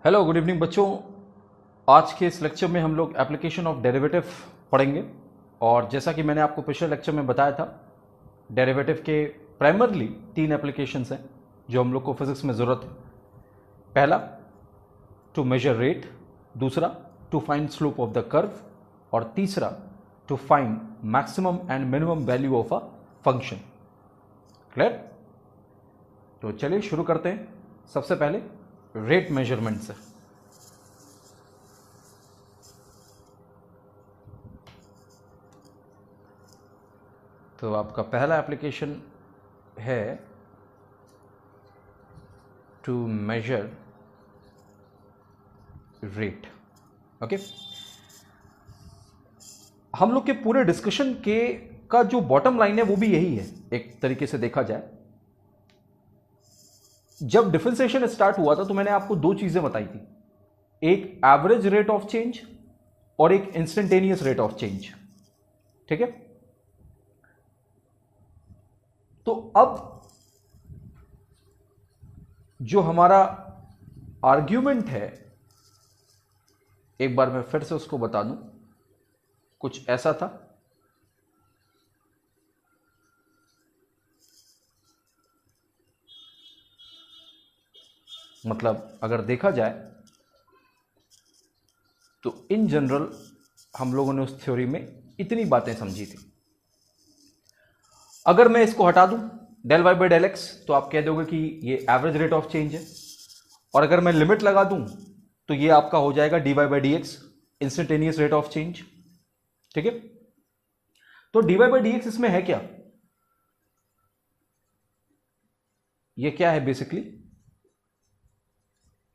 Hello good evening बच्चों। आज के इस लेक्चर में हम लोग एप्लीकेशन ऑफ डेरिवेटिव पढ़ेंगे। और जैसा कि मैंने आपको पिछले लेक्चर में बताया था, डेरिवेटिव के प्राइमरली 3 एप्लीकेशंस हैं जो हम लोग को फिजिक्स में ज़रूरत है। पहला, टू मेजर रेट। दूसरा, to find slope of the curve. और तीसरा, to find maximum and minimum value of a function. Clear? तो चलिए शुरू करते हैं। सबसे पहले रेट मेजरमेंट से। तो आपका पहला एप्लीकेशन है टू मेजर रेट। ओके, हम लोग के पूरे डिस्कशन के का जो बॉटम लाइन है वो भी यही है। एक तरीके से देखा जाए, जब डिफरेंशिएशन स्टार्ट हुआ था तो मैंने आपको 2 चीजें बताई थी, एक एवरेज रेट ऑफ चेंज और एक इंस्टेंटेनियस रेट ऑफ चेंज। ठीक है, तो अब जो हमारा आर्ग्यूमेंट है, एक बार मैं फिर से उसको बता दूं, कुछ ऐसा था। मतलब अगर देखा जाए तो इन जनरल हम लोगों ने उस थ्योरी में इतनी बातें समझी थी। अगर मैं इसको हटा दूं del y by del x, तो आप कह दोगे कि ये एवरेज रेट ऑफ चेंज है। और अगर मैं लिमिट लगा दूं तो ये आपका हो जाएगा d y by d x, instantaneous rate of change. ठीक है, तो d y by d x इसमें है क्या? ये क्या है? Basically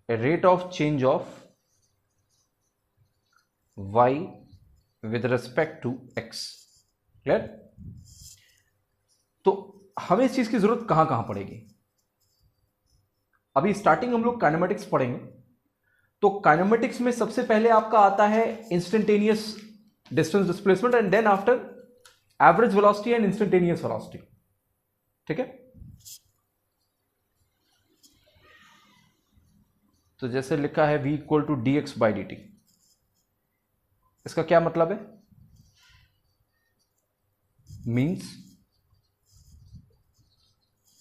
rate of change of y with respect to x। क्लियर? तो हमें इस चीज की जरूरत कहां कहां पड़ेगी? अभी स्टार्टिंग हम लोग काइनेमेटिक्स पढ़ेंगे, तो काइनेमेटिक्स में सबसे पहले आपका आता है instantaneous distance displacement and then after average velocity and instantaneous velocity. ठीक है, तो जैसे लिखा है v equal to d x by D t, इसका क्या मतलब है? Means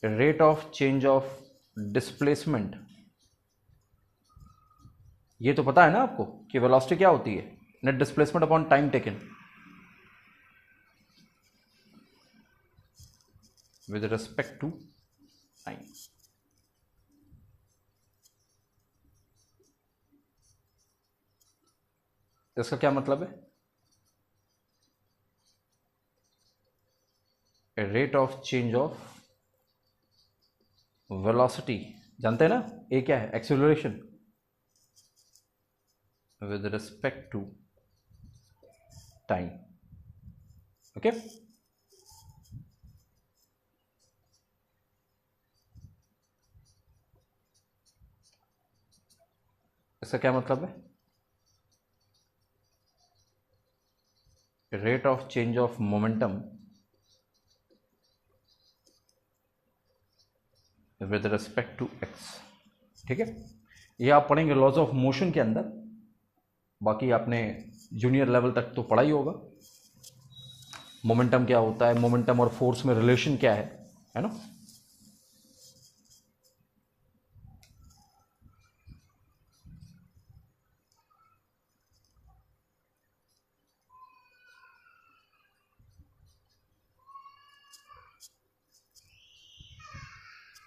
rate of change of displacement. ये तो पता है ना आपको कि वेलोसिटी क्या होती है? Net displacement upon time taken with respect to time. इसका क्या मतलब है? Rate of change of velocity, जानते हैं ना, ए क्या है? Acceleration with respect to time. Okay, इसका क्या मतलब है? Rate of change of momentum with respect to x. ठीक है, ये आप पढ़ेंगे लॉज ऑफ मोशन के अंदर। बाकी आपने जूनियर लेवल तक तो पढ़ा ही होगा, मोमेंटम क्या होता है, मोमेंटम और फोर्स में रिलेशन क्या है ना।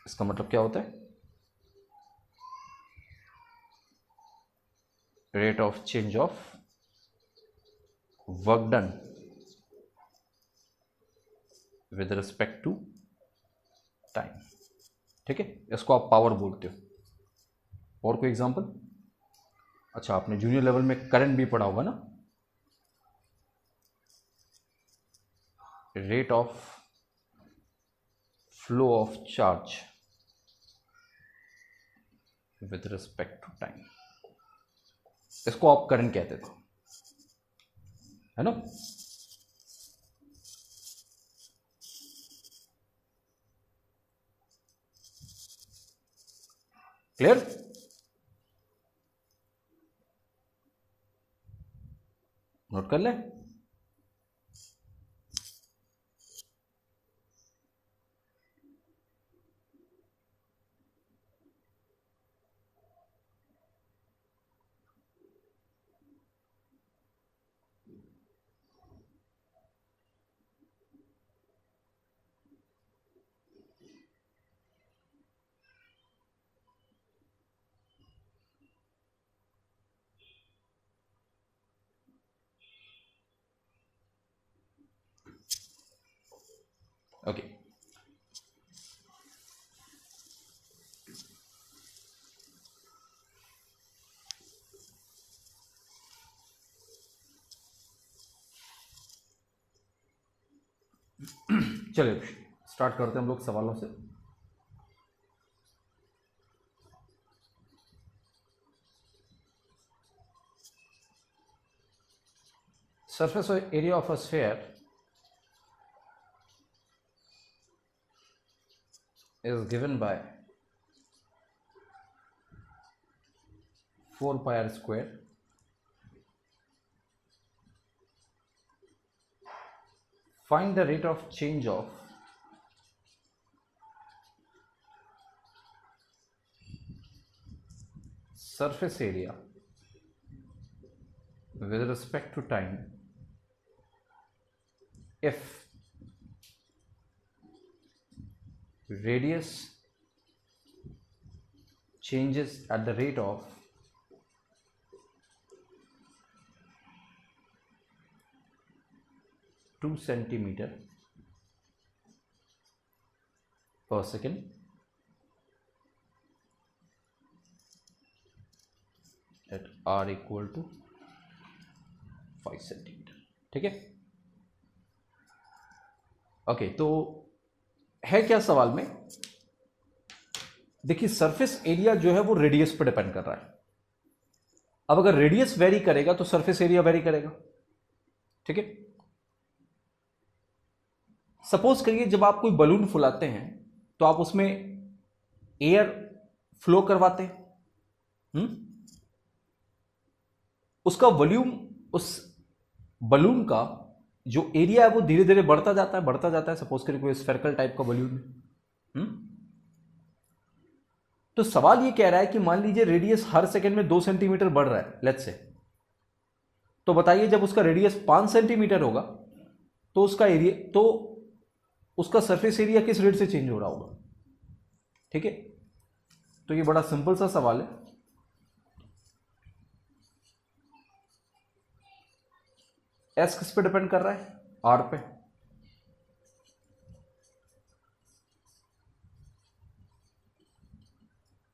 इसका मतलब क्या होता है? Rate of change of work done with respect to time. ठीक है, इसको आप पावर बोलते हो। और कोई एग्जांपल? अच्छा, आपने जूनियर लेवल में करंट भी पढ़ा होगा ना। Rate of flow of charge with respect to time, इसको आप करंट कहते थे, है ना। क्लियर? नोट कर ले। ओके, चलिए स्टार्ट करते हैं हम लोग सवालों से। Surface area of a sphere is given by 4 pi r square find the rate of change of surface area with respect to time if radius changes at the rate of 2 centimeter per second at r equal to 5 centimeter। ठीक है, okay. तो है क्या सवाल में, देखिए surface area जो है वो रेडियस पर डिपेंड कर रहा है। अब अगर रेडियस वेरी करेगा तो सरफेस एरिया वेरी करेगा। ठीक है, सपोज करिए जब आप कोई बलून फुलाते हैं तो आप उसमें एयर फ्लो करवाते हैं। उसका वॉल्यूम, उस बलून का जो एरिया है वो धीरे धीरे बढ़ता जाता है। सपोज करिए कोई स्फेरिकल टाइप का बलून है। तो सवाल ये कह रहा है कि मान लीजिए रेडियस हर सेकंड में 2 सेंटीमीटर बढ़ रहा है, लेट्स से। तो बताइए जब उसका रेडियस 5 सेंटीमीटर होगा तो उसका सरफेस एरिया किस रेट से चेंज हो रहा होगा। ठीक है, तो ये बड़ा सिंपल सा सवाल है। एस किस पे डिपेंड कर रहा है, आर पे।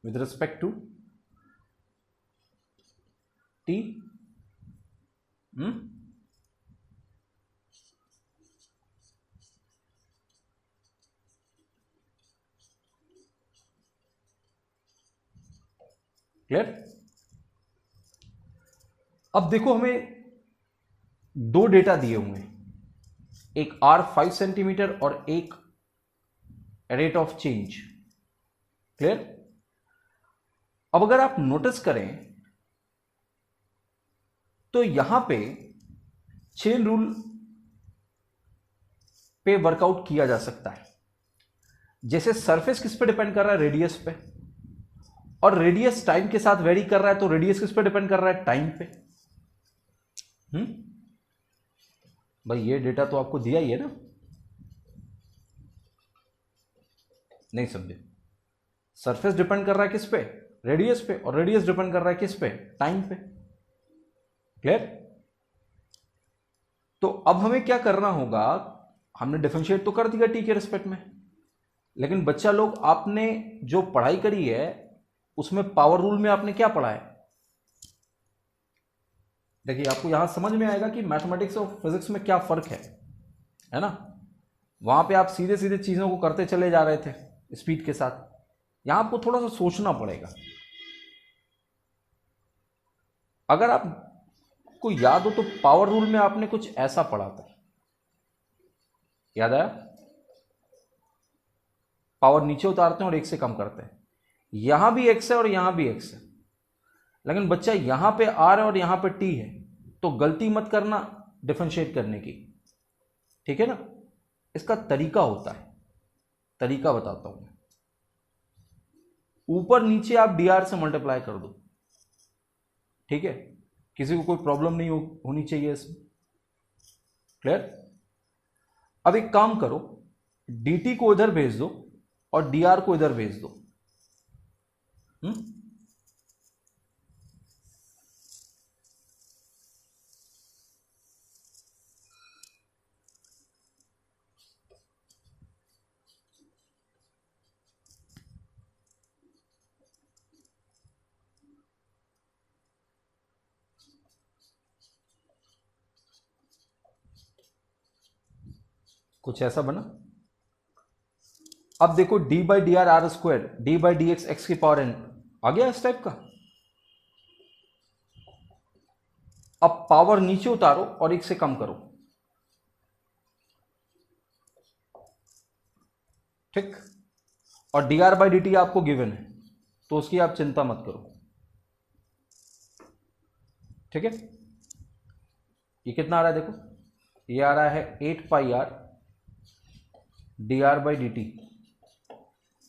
With respect to t. Clear. अब देखो हमें दो डेटा दिए हुए हैं, एक आर 5 सेंटीमीटर और एक रेट ऑफ चेंज। क्लियर। अब अगर आप नोटिस करें तो यहां पे चेन रूल पे वर्कआउट किया जा सकता है। जैसे सरफेस किस पे डिपेंड कर रहा है, रेडियस पे, और रेडियस टाइम के साथ वेरी कर रहा है तो रेडियस किस पे डिपेंड कर रहा है, टाइम पे। भाई ये डेटा तो आपको दिया ही है ना, नहीं समझे। सरफेस डिपेंड कर रहा है किस पे, रेडियस पे, और रेडियस डिपेंड कर रहा है किस पे, टाइम पे। क्लियर। तो अब हमें क्या करना होगा, हमने डिफरेंशिएट तो कर दिया टी के रिस्पेक्ट में, लेकिन बच्चा लोग आपने जो पढ़ाई करी है उसमें पावर रूल में आपने क्या पढ़ा है। देखिए आपको यहां समझ में आएगा कि मैथमेटिक्स और फिजिक्स में क्या फर्क है ना। वहां पे आप सीधे सीधे चीजों को करते चले जा रहे थे स्पीड के साथ, यहां आपको थोड़ा सा सोचना पड़ेगा। अगर आपको याद हो तो पावर रूल में आपने कुछ ऐसा पढ़ा था, याद आया। पावर नीचे उतारते हैं और 1 से कम करते हैं। यहां भी x है और यहां भी x है, लेकिन बच्चा यहां पे r है और यहां पे t है। तो गलती मत करना डिफरेंशिएट करने की, ठीक है ना। इसका तरीका होता है, तरीका बताता हूं मैं। ऊपर नीचे आप dr से मल्टीप्लाई कर दो, ठीक है, किसी को कोई प्रॉब्लम नहीं होनी चाहिए इसमें, क्लियर। अब एक काम करो, dt को इधर भेज दो और dr को इधर भेज दो। कुछ ऐसा बना। अब देखो d by d r r square, d by d x x की पावर n आ गया इस टाइप का। अब पावर नीचे उतारो और एक से कम करो, ठीक। और D are by D T आपको गिवन है तो उसकी आप चिंता मत करो, ठीक है। ये कितना आ रहा है देखो, ये आ रहा है 8 pi R D are by D T.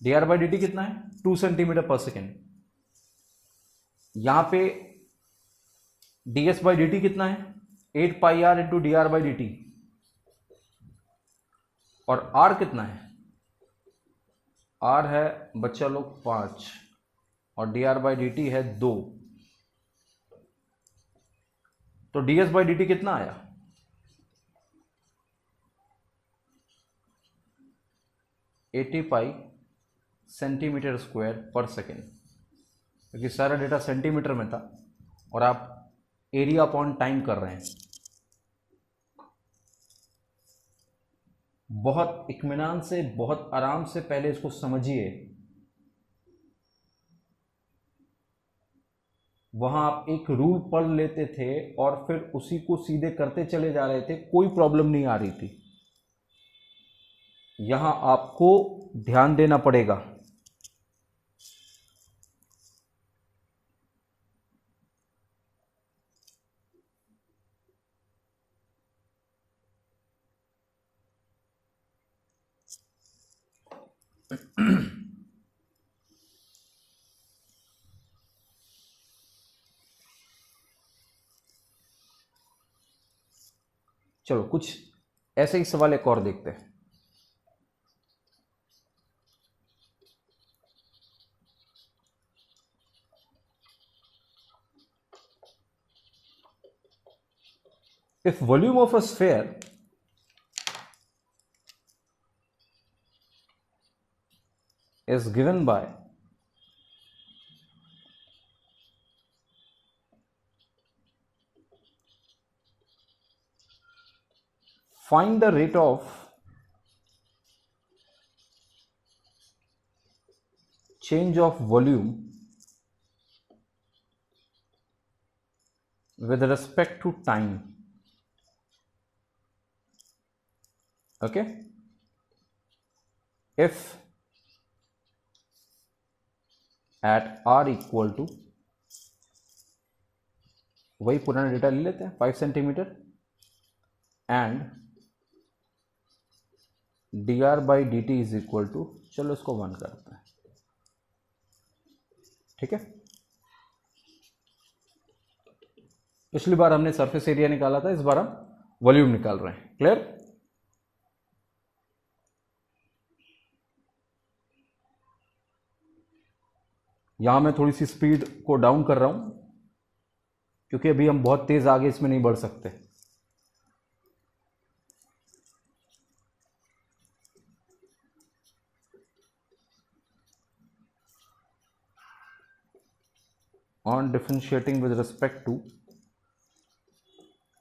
D are by D T कितना है 2 सेंटीमीटर पर सेकेंड। यहां पे D S by D T कितना है 8 pi R into D are by D T. और आर कितना है, आर है बच्चा लोग 5 और D are by D T है 2। तो D S by D T कितना आया 80 पाई सेंटीमीटर स्क्वायर पर सेकेंड, क्योंकि सारा डेटा सेंटीमीटर में था और आप एरिया अपॉन टाइम कर रहे हैं। बहुत इत्मीनान से, बहुत आराम से पहले इसको समझिए। वहां आप एक रूल पढ़ लेते थे और फिर उसी को सीधे करते चले जा रहे थे, कोई प्रॉब्लम नहीं आ रही थी। यहां आपको ध्यान देना पड़ेगा। चलो कुछ ऐसे ही सवाल एक और देखते हैं। If volume of a sphere is given by find the rate of change of volume with respect to time, okay, if at r equal to, वही पुराना डेटा ले लेते हैं 5 centimetre and d are by D t is equal to, चलो इसको 1 करते हैं, ठीक है। पिछली बार हमने सरफेस एरिया निकाला था, इस बार हम वॉल्यूम निकाल रहे हैं, क्लियर। यहां मैं थोड़ी सी स्पीड को डाउन कर रहा हूं क्योंकि अभी हम बहुत तेज आगे इसमें नहीं बढ़ सकते। On differentiating with respect to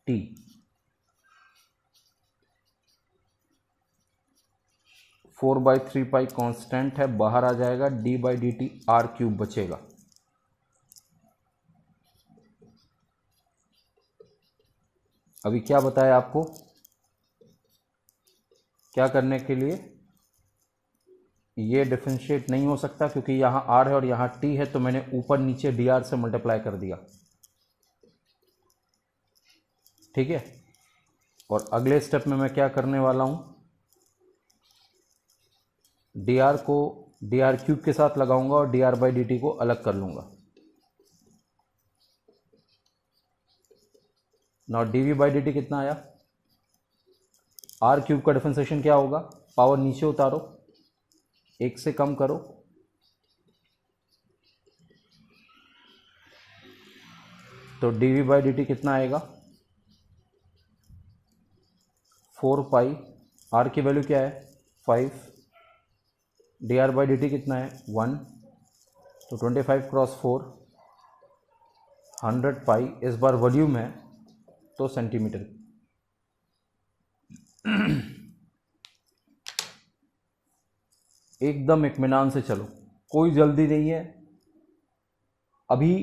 t, four by three pi constant है, बाहर आ जाएगा, D by D T R cube बचेगा। अभी क्या बताया आपको, क्या करने के लिए, ये डिफरेंशिएट नहीं हो सकता क्योंकि यहाँ आर है और यहाँ टी है, तो मैंने ऊपर नीचे डी आर से मल्टीप्लाई कर दिया। ठीक है। और अगले स्टेप में मैं क्या करने वाला हूँ, dr को dr क्यूब के साथ लगाऊंगा और dr बाई dt को अलग कर लूंगा। नाउ dv बाई dt कितना आया, r क्यूब का डिफरेंशिएशन क्या होगा, पावर नीचे उतारो, 1 से कम करो, तो dv बाई dt कितना आएगा, 4 पाई, r की वैल्यू क्या है 5, dr बाई dt कितना है 1, तो 25 क्रॉस 4 100 पाई, इस बार वॉल्यूम है तो सेंटीमीटर। एकदम इत्मीनान से चलो, कोई जल्दी नहीं है। अभी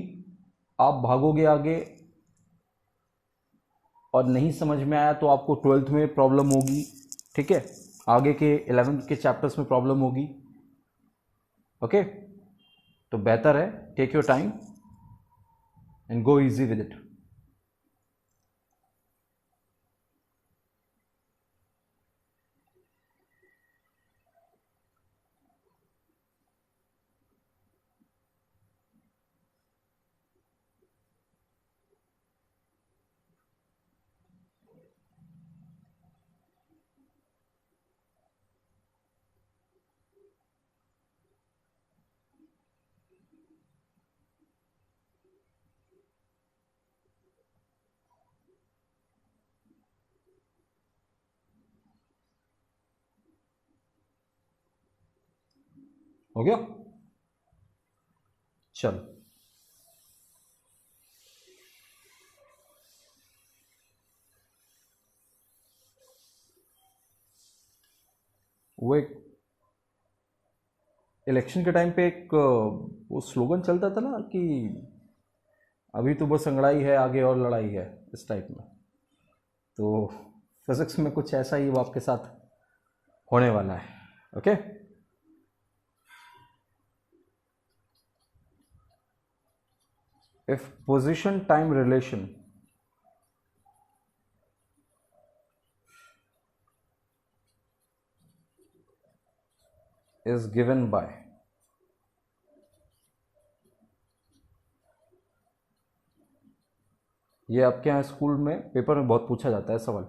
आप भागोगे आगे और नहीं समझ में आया तो आपको 12th में प्रॉब्लम होगी, ठीक है, आगे के 11th के चैप्टर्स में प्रॉब्लम होगी। ओके, तो बेहतर है take your time and go easy with it. हो गया, चलो वो एक इलेक्शन के टाइम पे एक वो स्लोगन चलता था ना कि अभी तो बस अंगड़ाई है, आगे और लड़ाई है, इस टाइप में। तो फिजिक्स में कुछ ऐसा ही वो आपके साथ होने वाला है। Okay, if position time relation is given by ये आपके यहाँ स्कूल में पेपर में बहुत पूछा जाता है सवाल।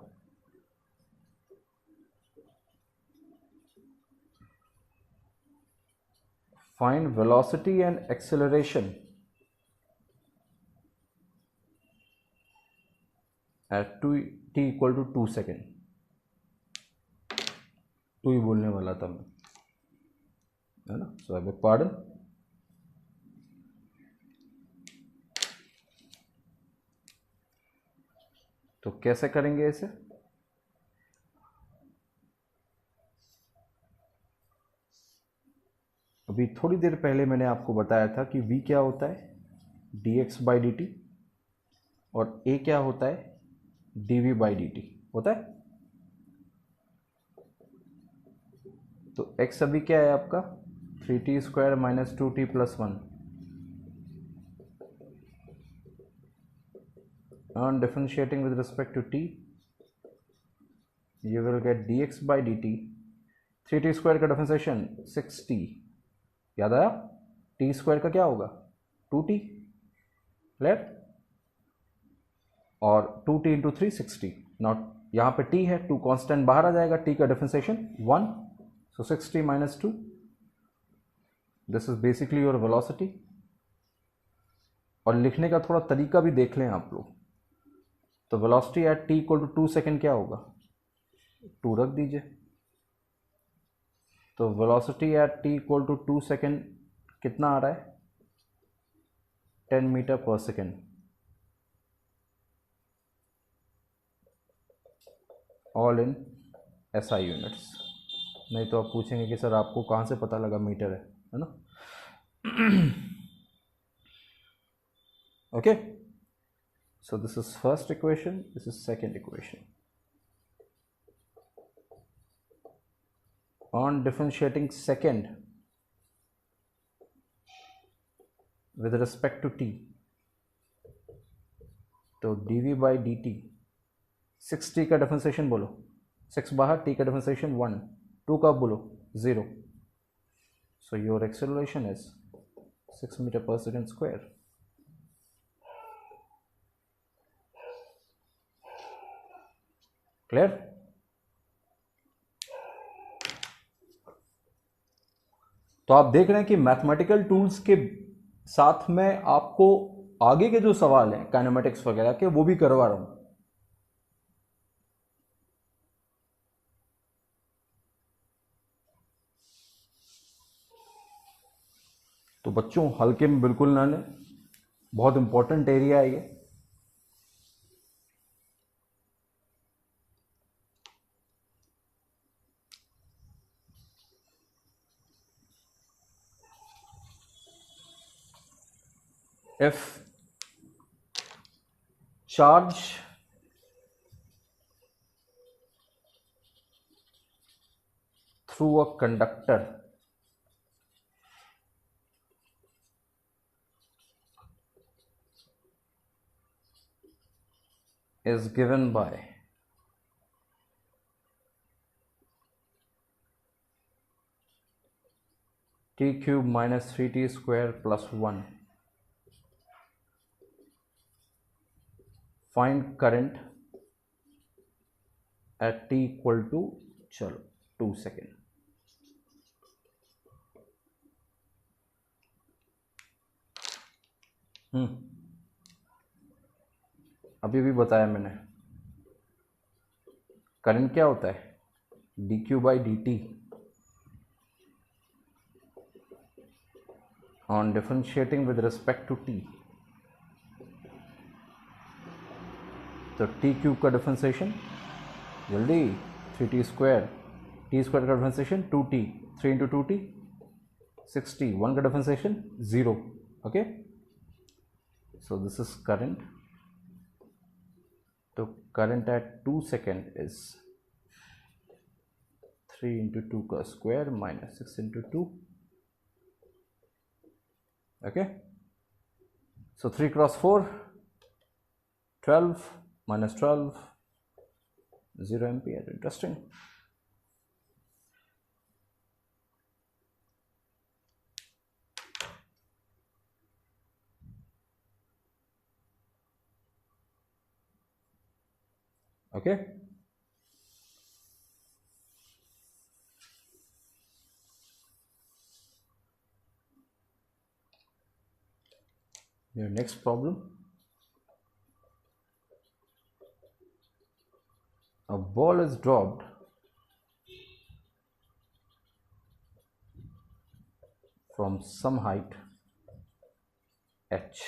Find velocity and acceleration at t equal to 2 second. 2 ही बोलने वाला था मैं, है ना, सो आई बेग पार्डन। तो कैसे करेंगे इसे, अभी थोड़ी देर पहले मैंने आपको बताया था कि v क्या होता है, dx बाई dt, और a क्या होता है, dv बाई dt होता है। तो x अभी क्या है आपका 3t square minus 2t plus 1, on differentiating with respect to t you will get dx by dt, 3t square का डिफरेंशिएशन 6t, याद आया, t स्क्वायर का क्या होगा 2t, क्लियर, और 2t इंटू 3 6t। नॉट यहाँ पे t है, 2 कांस्टेंट बाहर आ जाएगा, t का differentiation 1, so 6t minus 2, this is basically your velocity. और लिखने का थोड़ा तरीका भी देख लें आप लोग, तो velocity at t equal to 2 second क्या होगा, 2 रख दीजिए, तो velocity at t equal to 2 second कितना आ रहा है 10 मीटर पर second, all in SI units. नहीं तो आप पूछेंगे कि सर आपको कहाँ से पता लगा मीटर है ना। Okay, so this is first equation, this is second equation. On differentiating second with respect to t, तो dv by dt 6t का डिफरेंशिएशन बोलो, 6 बाहर, t का डिफरेंशिएशन 1, 2 का बोलो 0. So your acceleration is 6 meter per second square. Clear? तो आप देख रहे हैं कि मैथमेटिकल टूल्स के साथ में आपको आगे के जो सवाल हैं काइनेमेटिक्स वगैरह के वो भी करवा रहा हूं. तो बच्चों हल्के में बिल्कुल ना लें, बहुत इंपॉर्टेंट एरिया है ये. If charge through a conductor is given by t cube minus 3t square plus 1, find current at t equal to चलो 2 सेकेंड. अभी भी बताया मैंने, करंट क्या होता है, D Q by D T on differentiating with respect to T. तो T cube का डिफरेंशिएशन जल्दी 3t स्क्वायर, टी स्क्वायर का डिफरेंशिएशन 2t, 3 इंटू 2t 60, 1 का differentiation 0. Okay, so this is current. तो current at 2 second is 3 into 2 का square minus 6 into 2. ओके, so 3 cross 4 12 minus 12, 0 ampere. Interesting. Okay. Your next problem. A ball is dropped from some height h.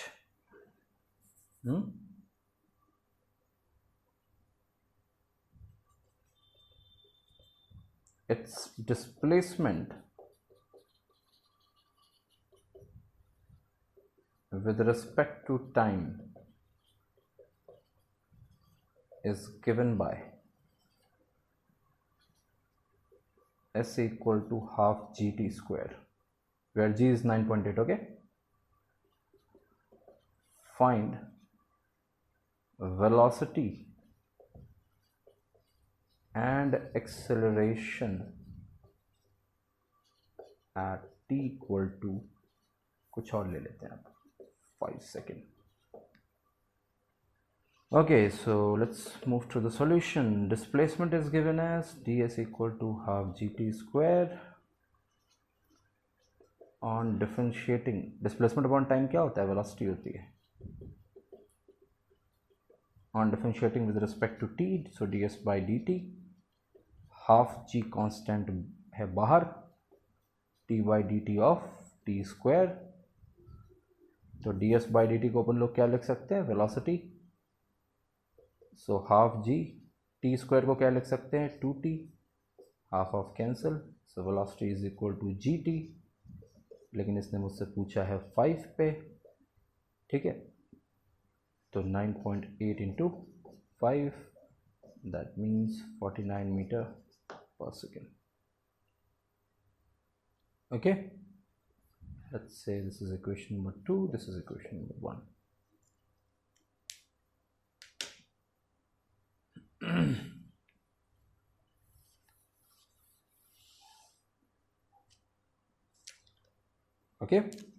Its displacement with respect to time is given by s equal to half gt square, where g is 9.8. okay, find velocity and acceleration at t equal to, कुछ और ले लेते हैं 5 seconds. Okay, so let's move to the solution. Displacement is given as ds equal to half gt square on differentiating. Displacement upon time क्या होता है, velocity होती है. On differentiating with respect to t, so ds by dt, half g constant है बाहर, t by dt of t square. तो ds by dt को अपन लोग क्या लिख सकते हैं, velocity. So half g, t square को क्या लिख सकते हैं, 2t, half of cancel, so velocity is equal to g t. लेकिन इसने मुझसे पूछा है 5 पे, ठीक है. तो 9.8 इंटू 5, दैट मीन्स 49 मीटर पर second. Okay, let's say this is equation number 2, this is equation number 1. Okay.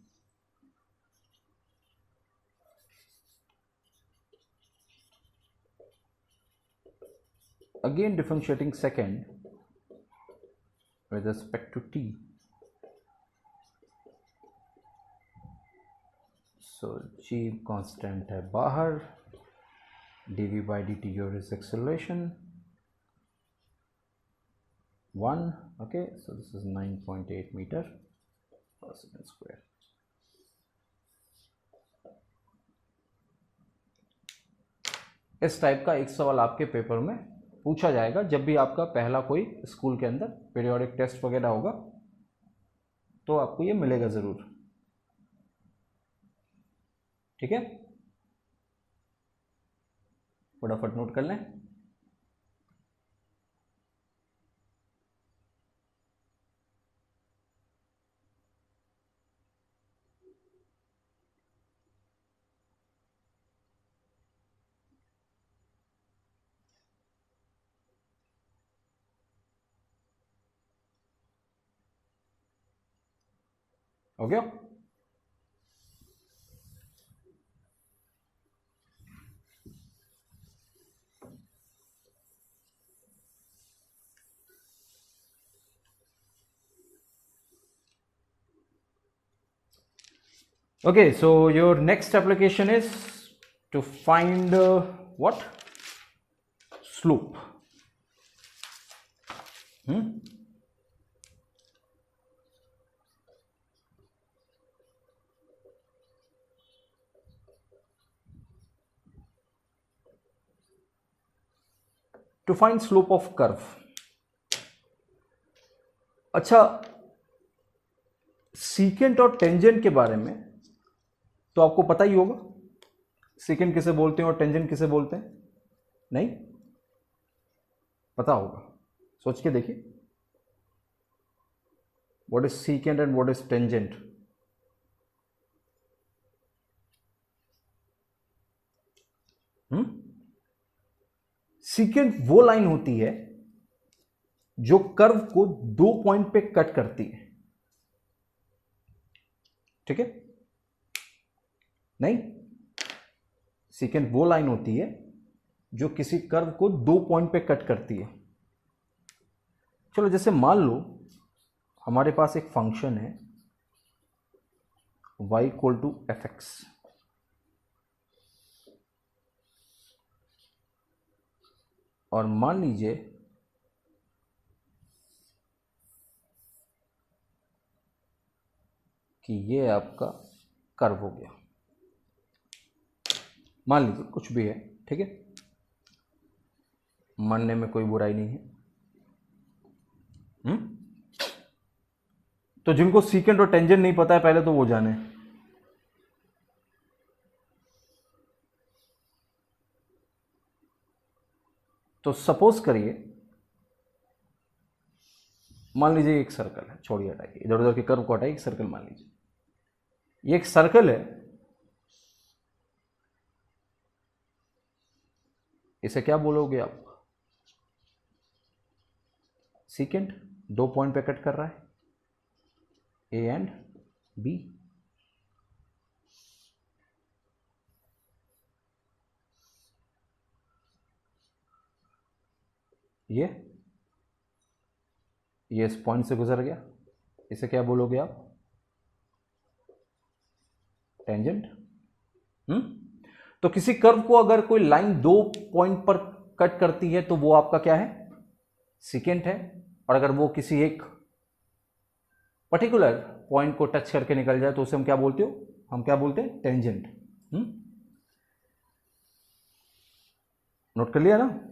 Again differentiating second with respect to t. So g constant है बाहर, dv by dt your is acceleration 1. Okay, so this is 9.8 meter per second square. इस type का एक सवाल आपके paper में पूछा जाएगा जब भी आपका पहला कोई स्कूल के अंदर पीरियोडिक टेस्ट वगैरह होगा, तो आपको ये मिलेगा ज़रूर। ठीक है, फटाफट नोट कर लें। हो गया? Okay, so your next application is to find what? Slope. To find slope of curve. अच्छा, सीकेंट और टेंजेंट के बारे में तो आपको पता ही होगा, सीकेंट किसे बोलते हैं और टेंजेंट किसे बोलते हैं? नहीं पता होगा, सोच के देखिए, what is secant and what is tangent? Secant वो लाइन होती है जो कर्व को 2 पॉइंट पे कट करती है। ठीक है, नहीं, सीकेंट वो लाइन होती है जो किसी कर्व को 2 पॉइंट पे कट करती है। चलो, जैसे मान लो हमारे पास एक फंक्शन है y equal to f x, और मान लीजिए कि ये आपका कर्व हो गया, मान लीजिए कुछ भी है। ठीक है, मानने में कोई बुराई नहीं है। तो जिनको सीकेंट और टेंजेंट नहीं पता है पहले तो वो जाने। तो सपोज करिए, मान लीजिए एक सर्कल है, छोड़िए हटाइए, इधर उधर के कर्व को हटाइए, एक सर्कल मान लीजिए, ये एक सर्कल है, इसे क्या बोलोगे आप? सीकेंट 2 पॉइंट पे कट कर रहा है, ए एंड बी। ये इस पॉइंट से गुजर गया, इसे क्या बोलोगे आप? टेंजेंट। तो किसी कर्व को अगर कोई लाइन 2 पॉइंट पर कट करती है तो वो आपका क्या है? सीकेंट है। और अगर वो किसी एक पर्टिकुलर पॉइंट को टच करके निकल जाए तो उसे हम क्या बोलते हो? हम क्या बोलते हैं? टेंजेंट। नोट कर लिया ना?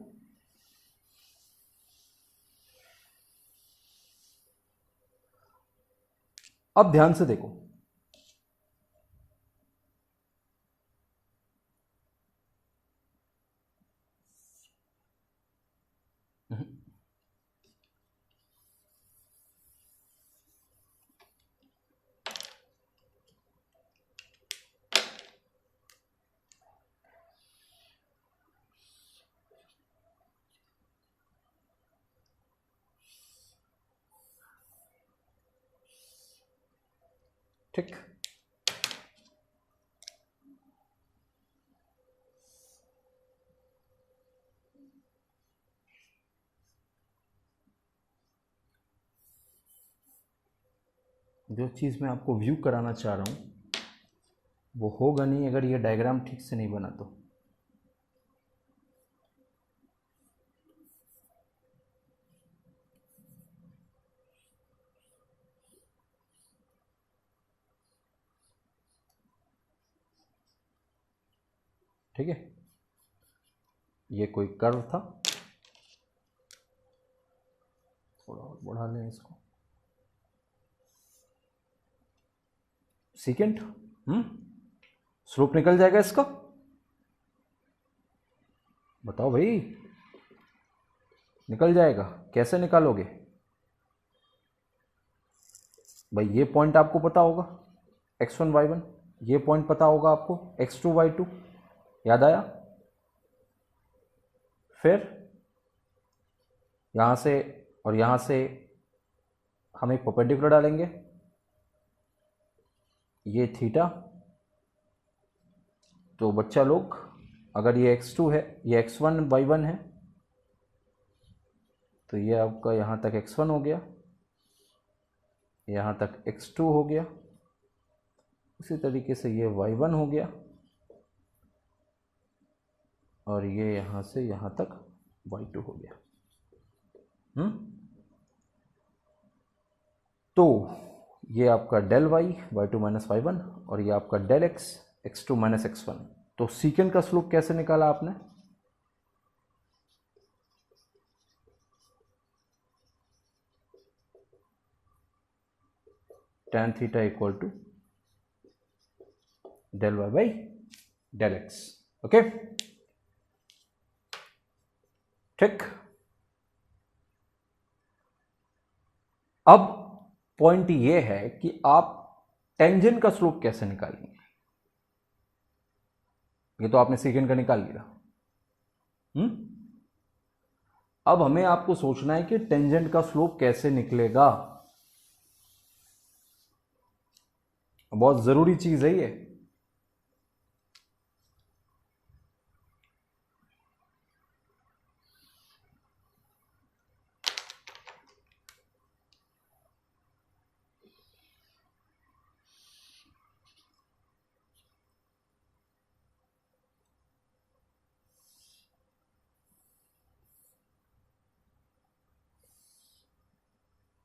अब ध्यान से देखो, ठीक। जो चीज़ मैं आपको व्यू कराना चाह रहा हूँ वो होगा नहीं अगर ये डायग्राम ठीक से नहीं बना तो। ठीक है, ये कोई कर्व था, थोड़ा और बढ़ा लें इसको, सीकेंट। स्लोप निकल जाएगा इसका, बताओ भाई, निकल जाएगा? कैसे निकालोगे भाई? ये पॉइंट आपको पता होगा x1 y1, ये पॉइंट पता होगा आपको x2 y2, याद आया? फिर यहां से और यहां से हम एक परपेंडिकुलर डालेंगे, ये थीटा। तो बच्चा लोग, अगर ये x2 है, ये x1 y1 है, तो ये आपका यहां तक x1 हो गया, यहां तक x2 हो गया, उसी तरीके से ये y1 हो गया, और ये यहां से यहां तक y2 हो गया। तो ये आपका del Y y2 minus y1, और ये आपका del x x2 minus x1। तो सीकेंट का स्लोप कैसे निकाला आपने? tan theta equal to del y by del x. Okay, ठीक। अब पॉइंट ये है कि आप टेंजेंट का स्लोप कैसे निकालेंगे। ये तो आपने सीकेंट का निकाल लिया। अब हमें आपको सोचना है कि टेंजेंट का स्लोप कैसे निकलेगा। बहुत जरूरी चीज है ये।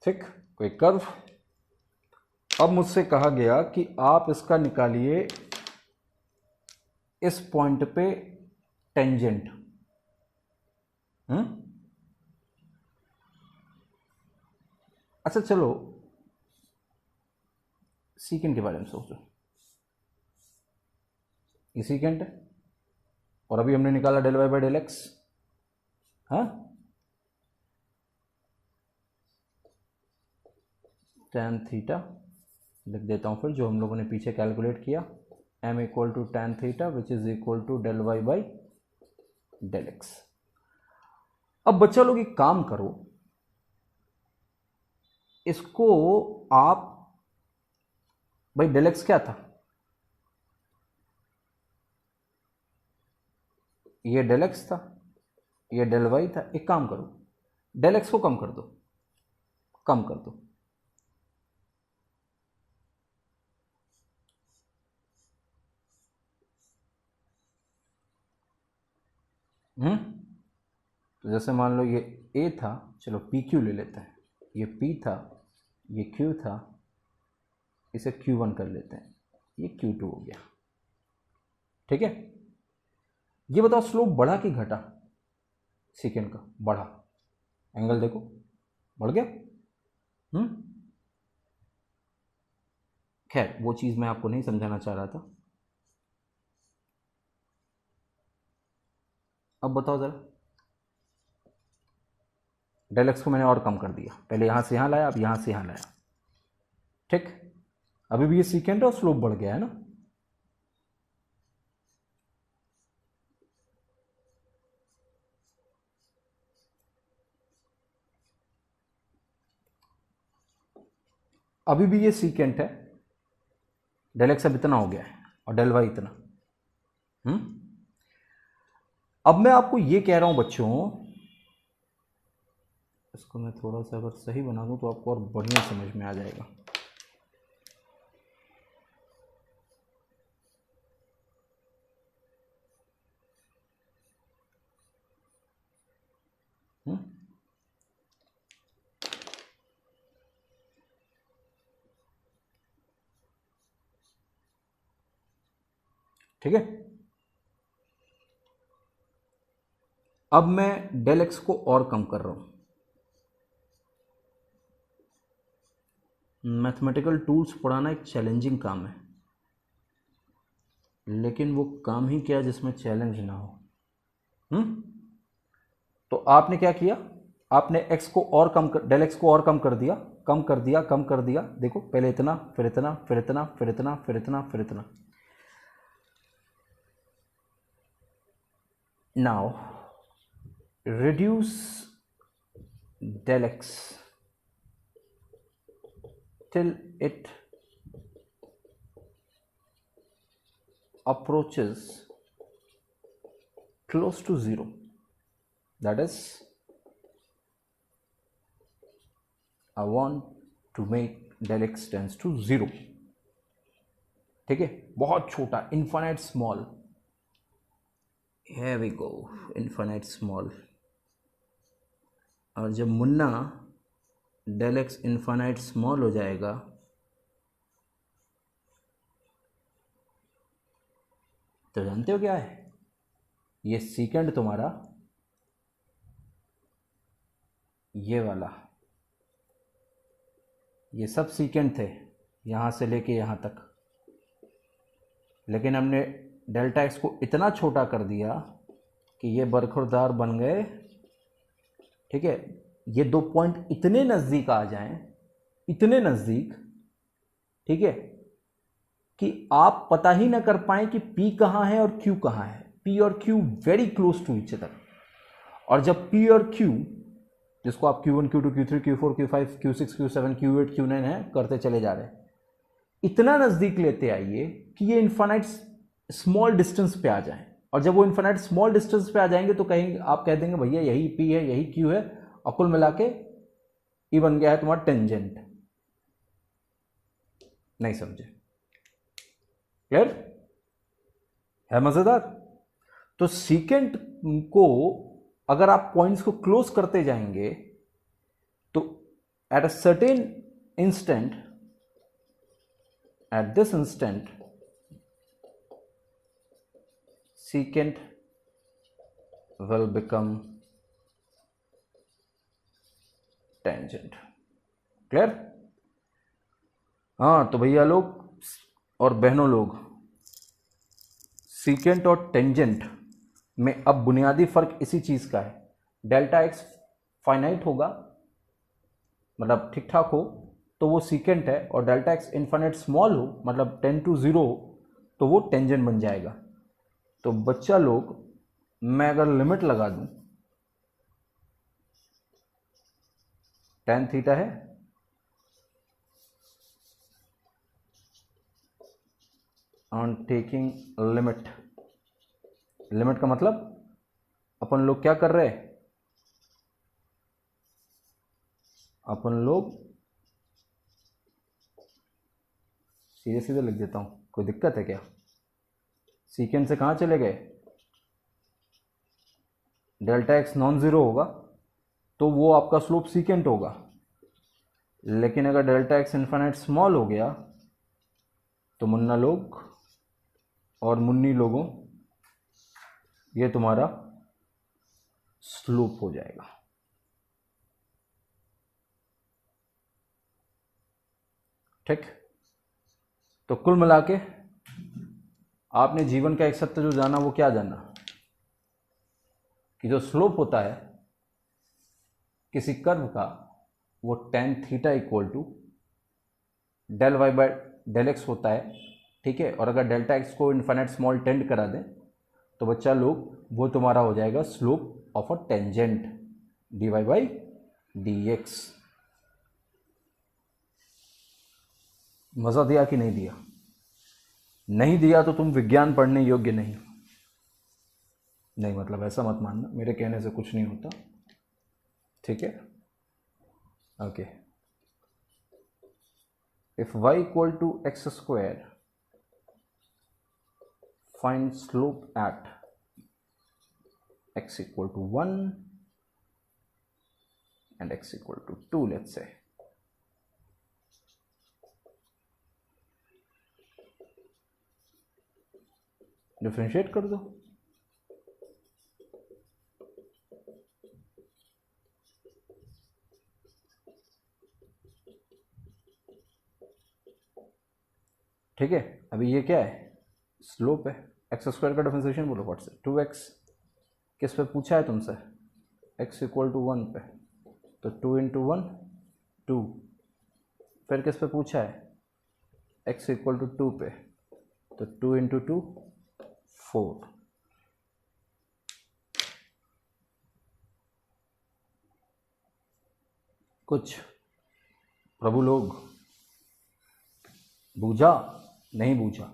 ठीक, कोई कर्व। अब मुझसे कहा गया कि आप इसका निकालिए इस पॉइंट पे टेंजेंट। अच्छा चलो, सीकेंट के बारे में सोचो। ये सीकेंट है, और अभी हमने निकाला del y by del x. tan theta लिख देता हूं फिर, जो हम लोगों ने पीछे कैलकुलेट किया, m equal to tan theta which is equal to del y by del x. अब बच्चा लोग एक काम करो, इसको आप, भाई डेल एक्स क्या था? ये डेल एक्स था, ये डेल वाई था। एक काम करो, डेल एक्स को कम कर दो, कम कर दो। तो जैसे मान लो ये ए था, चलो पी क्यू ले लेते हैं, ये पी था, ये क्यू था, इसे Q1 कर लेते हैं, ये Q2 हो गया। ठीक है, ये बताओ स्लोप बढ़ा कि घटा? सेकेंड का बढ़ा, एंगल देखो बढ़ गया। खैर वो चीज मैं आपको नहीं समझाना चाह रहा था। अब बताओ जरा, डेल एक्स को मैंने और कम कर दिया, पहले यहां से यहां लाया, अब यहां से यहां लाया। ठीक, अभी भी ये सीकेंट और स्लोप बढ़ गया है ना। अभी भी ये सीकेंट है, डेल एक्स अब इतना हो गया है और डेल वाई इतना। अब मैं आपको ये कह रहा हूं बच्चों, इसको मैं थोड़ा सा अगर सही बना दूं तो आपको और बढ़िया समझ में आ जाएगा। ठीक है, अब मैं डेल एक्स को और कम कर रहा हूं। मैथमेटिकल टूल्स पढ़ाना एक चैलेंजिंग काम है, लेकिन वो काम ही क्या जिसमें चैलेंज ना हो। तो आपने क्या किया, आपने एक्स को और कम कर, डेल एक्स को और कम कर दिया, कम कर दिया, कम कर दिया। देखो पहले इतना, फिर इतना, फिर इतना, फिर इतना, फिर इतना, फिर इतना। Now reduce del x till it approaches close to 0, that is I want to make del x tends to 0। ठीक है, बहुत छोटा, infinite small, here we go, infinite small. और जब मुन्ना डेल एक्स इनफाइनाइट स्मॉल हो जाएगा तो जानते हो क्या है, ये सीकेंड तुम्हारा ये वाला, ये सब सीकेंड थे यहां से लेके यहां तक, लेकिन हमने डेल्टा एक्स को इतना छोटा कर दिया कि ये बरखुरदार बन गए। ठीक है, ये दो पॉइंट इतने नज़दीक आ जाएं, इतने नज़दीक, ठीक है, कि आप पता ही ना कर पाएं कि P कहाँ है और Q कहाँ है। P और Q very close to each other. और जब P और Q, जिसको आप Q1, Q2, Q3, Q4, Q5, Q6, Q7, Q8, Q9 है करते चले जा रहे हैं, इतना नज़दीक लेते आइए कि ये इनफाइनाइट स्मॉल डिस्टेंस पे आ जाएं। और जब वो इनफाइनाइट स्मॉल डिस्टेंस पे आ जाएंगे तो कहेंगे, आप कह देंगे भैया यही P है, यही Q है, और कुल मिला के E बन गया है तुम्हारा टेंजेंट। नहीं समझे? क्लियर है? मजेदार। तो सीकेंट को अगर आप पॉइंट्स को क्लोज करते जाएंगे तो at a certain instant, at this instant secant will become tangent। Clear? हाँ, तो भैया लोग और बहनों लोग, सीकेंट और टेंजेंट में अब बुनियादी फर्क इसी चीज का है। डेल्टा एक्स फाइनाइट होगा, मतलब ठीक ठाक हो, तो वो सीकेंट है, और डेल्टा एक्स इनफाइनाइट स्मॉल हो, मतलब 10 to 0 हो, तो वो टेंजेंट बन जाएगा। तो बच्चा लोग, मैं अगर लिमिट लगा दूं, tan थीटा है, ऑन टेकिंग लिमिट, लिमिट का मतलब अपन लोग क्या कर रहे हैं, अपन लोग सीधे सीधे लिख देता हूं, कोई दिक्कत है क्या? सीकेंड से कहां चले गए, डेल्टा एक्स नॉन जीरो होगा तो वो आपका स्लोप सीकेंट होगा, लेकिन अगर डेल्टा एक्स इनफाइनाइट स्मॉल हो गया तो मुन्ना लोग और मुन्नी लोगों, ये तुम्हारा स्लोप हो जाएगा। ठीक, तो कुल मिला के आपने जीवन का एक सत्य जो जाना, वो क्या जाना, कि जो स्लोप होता है किसी कर्व का, वो tan theta equal to del y by del x होता है। ठीक है, और अगर डेल्टा एक्स को इनफाइनाइट स्मॉल टेंड करा दें तो बच्चा लोग वो तुम्हारा हो जाएगा slope of a tangent dy by dx। मजा दिया कि नहीं दिया? नहीं दिया तो तुम विज्ञान पढ़ने योग्य नहीं। नहीं मतलब ऐसा मत मानना, मेरे कहने से कुछ नहीं होता, ठीक है। Okay, if y equal to x square, find slope at x equal to 1 and x equal to 2, let's say. Differentiate कर दो। ठीक है, अभी ये क्या है, स्लोप है। एक्स स्क्वायर का डिफरेंशिएशन बोलो, व्हाट्स 2x, किस पे पूछा है तुमसे, x इक्वल टू 1 पे, तो 2 इंटू 1 2, फिर किस पे पूछा है, x इक्वल टू 2 पे, तो 2 इंटू 2 4। कुछ प्रभु लोग बूझा, नहीं बूझा।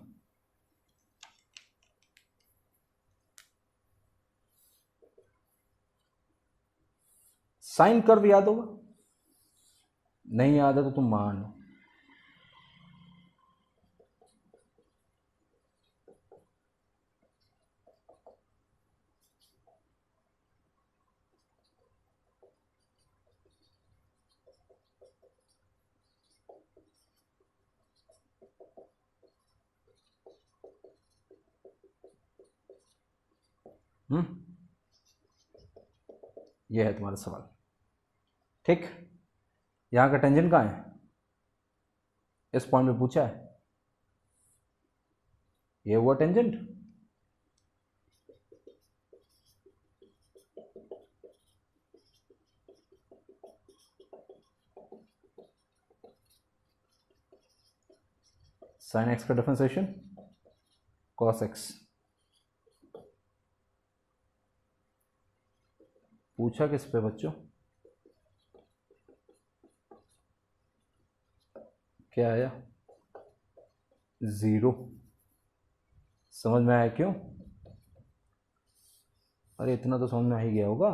साइन कर्व याद होगा, नहीं याद है तो तुम महान हो। यह है तुम्हारा सवाल, ठीक। यहां का टेंजेंट कहां है, इस पॉइंट पे पूछा है, ये हुआ टेंजेंट। साइन एक्स का डिफरेंशिएशन कॉस एक्स, पूछा किस पे बच्चों, क्या आया, 0। समझ में आया क्यों, अरे इतना तो समझ में आ ही गया होगा।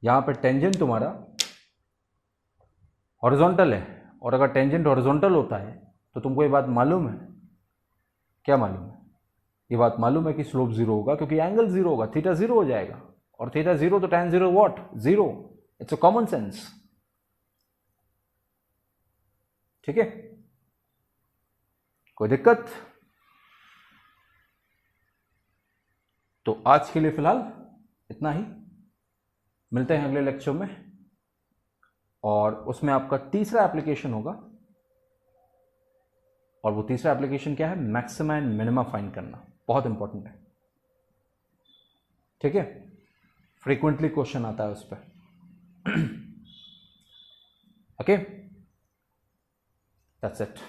यहां पे टेंजेंट तुम्हारा हॉरिजॉन्टल है, और अगर टेंजेंट हॉरिजॉन्टल होता है तो तुमको ये बात मालूम है, क्या मालूम है, ये बात मालूम है कि स्लोप 0 होगा, क्योंकि एंगल 0 होगा, थीटा 0 हो जाएगा, और थीटा 0 तो tan 0 what 0, it's a common sense, ठीक है। कोई दिक्कत, तो आज के लिए फिलहाल इतना ही, मिलते हैं अगले लेक्चर में, और उसमें आपका तीसरा एप्लीकेशन होगा, और वो तीसरा एप्लीकेशन क्या है, मैक्सिमा एंड मिनिमा फाइंड करना, बहुत इंपॉर्टेंट है, ठीक है। फ्रीक्वेंटली क्वेश्चन आता है उस पर, ओके, दैट्स इट।